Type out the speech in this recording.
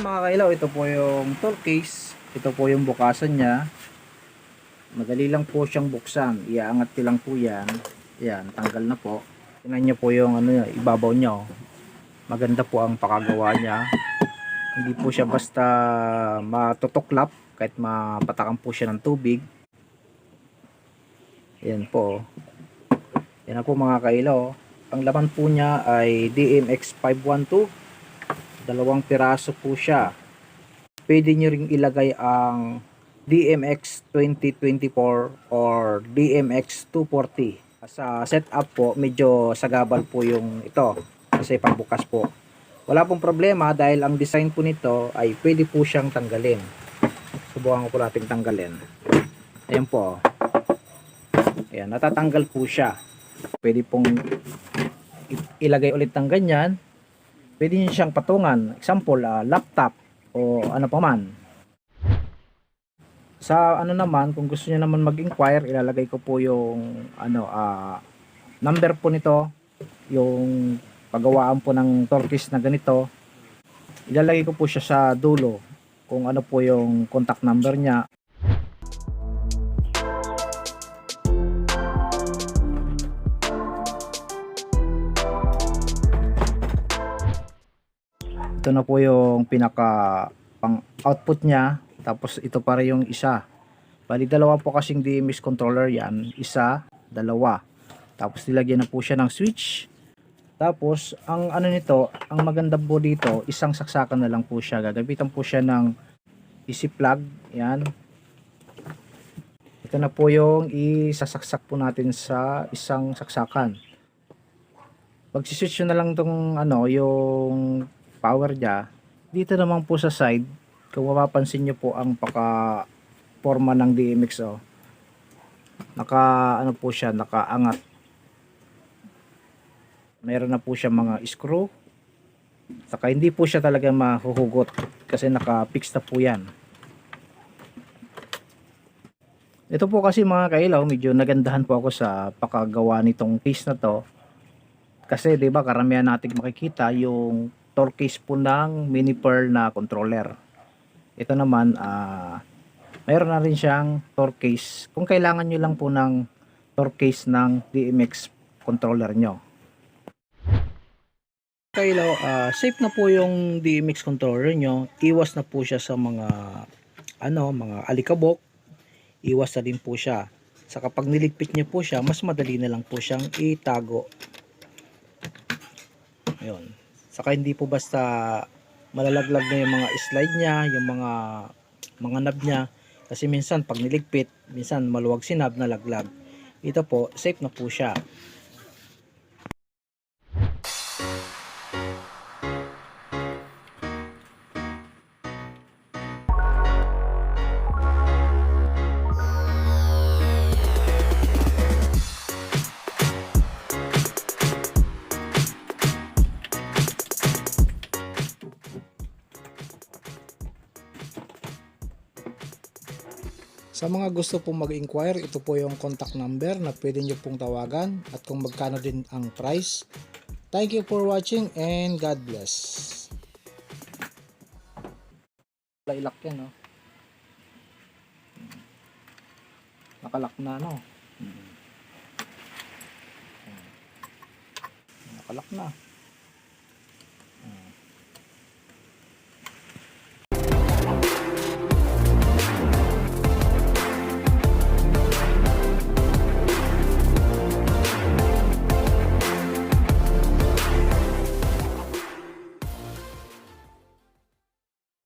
mga kailaw, ito po yung tool case. Ito po yung bukasan niya. Madali lang po siyang buksan. Iaangat ko lang po yan. Yan, tanggal na po. Tingnan niyo po yung ibabaw niya. Maganda po ang pakagawa niya. Hindi po siya basta matutuklap kahit mapatakan po siya ng tubig. Yan po. Yan na po mga kailaw. Ang laman po niya ay DMX 512. 2 piraso po siya. Pwede nyo ring ilagay ang DMX 2024 or DMX 240. Sa setup po, medyo sagabal po yung ito kasi pagbukas po. Wala pong problema dahil ang design po nito ay pwede po siyang tanggalin. Subukan ko po natin tanggalin. Ayan po. Ayan, natatanggal po siya. Pwede pong ilagay ulit ng ganyan. Pwede nyo siyang patungan. Example, laptop o ano pa man. Sa naman, kung gusto niyo naman mag-inquire, ilalagay ko po yung number po nito, yung paggawaan po ng torquis na ganito. Ilalagay ko po siya sa dulo kung ano po yung contact number niya. Ito na po yung pinaka pang output niya, tapos ito para yung isa. Bali dalawa po kasing DMX controller yan, isa, dalawa. Tapos nilagyan na po siya ng switch. Tapos ang nito, ang maganda po dito, isang saksakan na lang po siya. Gagamitan po siya ng easy plug, yan. Ito na po yung isasaksak po natin sa isang saksakan. Pag switch na lang tong yung power niya, dito naman po sa side, kung mapapansin nyo po ang forma ng DMX, po siya, nakaangat. Mayroon na po siya mga screw, saka hindi po siya talaga mahuhugot kasi naka-fix na po yan. Ito po kasi mga kailaw, medyo nagandahan po ako sa pakagawa nitong case na to kasi 'di ba karamihan nating makikita yung torque case po ng mini pearl na controller. Ito naman mayroon na rin siyang torque case kung kailangan nyo lang po ng torque case ng DMX controller nyo. Kailaw, safe na po yung DMX controller nyo. Iwas na po siya sa mga mga alikabok. Iwas na din po siya. Sa kapag niligpit nyo po siya, mas madali na lang po siyang itago. Ayun. Saka hindi po basta malalaglag na yung mga slide niya, yung mga knob niya. Kasi minsan pag niligpit, minsan maluwag si knob na laglag. Ito po, safe na po siya. Sa mga gusto pong mag-inquire, ito po yung contact number na pwede nyo pong tawagan at kung magkano din ang price. Thank you for watching and God bless. Ilak yan, no? Nakalak na, no? Nakalak na.